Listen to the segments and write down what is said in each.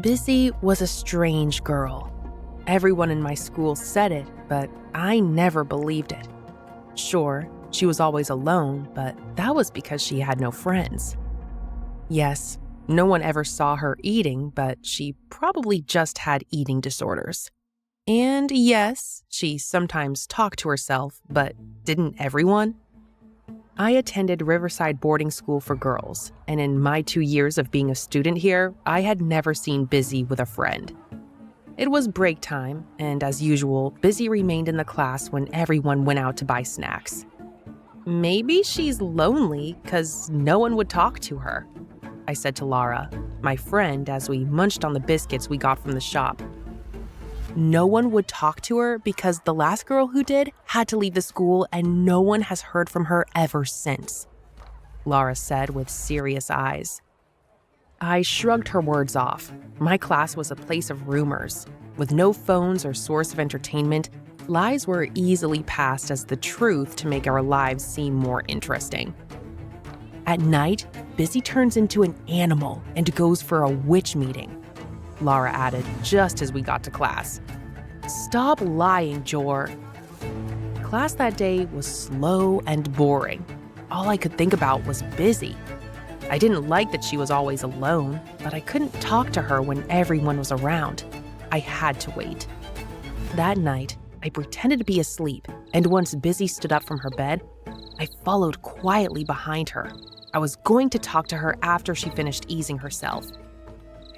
Bisi was a strange girl. Everyone in my school said it, but I never believed it. Sure, she was always alone, but that was because she had no friends. Yes, no one ever saw her eating, but she probably just had eating disorders. And yes, she sometimes talked to herself, but didn't everyone? I attended Riverside Boarding School for Girls, and in my 2 years of being a student here, I had never seen Bisi with a friend. It was break time, and as usual, Bisi remained in the class when everyone went out to buy snacks. Maybe she's lonely because no one would talk to her, I said to Lara, my friend, as we munched on the biscuits we got from the shop. No one would talk to her because the last girl who did had to leave the school and no one has heard from her ever since, Lara said with serious eyes. I shrugged her words off. My class was a place of rumors. With no phones or source of entertainment, lies were easily passed as the truth to make our lives seem more interesting. At night, Bisi turns into an animal and goes for a witch meeting, Lara added just as we got to class. Stop lying, Jor. Class that day was slow and boring. All I could think about was Bisi. I didn't like that she was always alone, but I couldn't talk to her when everyone was around. I had to wait. That night, I pretended to be asleep, and once Bisi stood up from her bed, I followed quietly behind her. I was going to talk to her after she finished easing herself.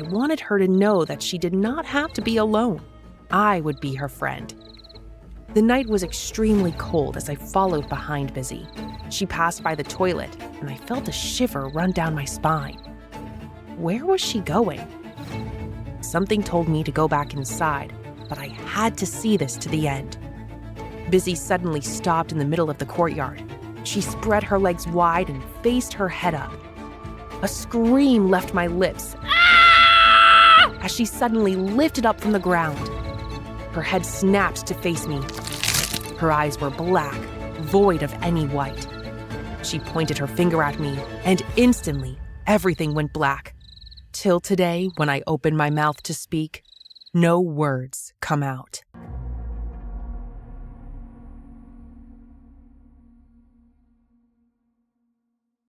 I wanted her to know that she did not have to be alone. I would be her friend. The night was extremely cold as I followed behind Bisi. She passed by the toilet, and I felt a shiver run down my spine. Where was she going? Something told me to go back inside, but I had to see this to the end. Bisi suddenly stopped in the middle of the courtyard. She spread her legs wide and faced her head up. A scream left my lips as she suddenly lifted up from the ground. Her head snapped to face me. Her eyes were black, void of any white. She pointed her finger at me, and instantly, everything went black. Till today, when I open my mouth to speak, no words come out.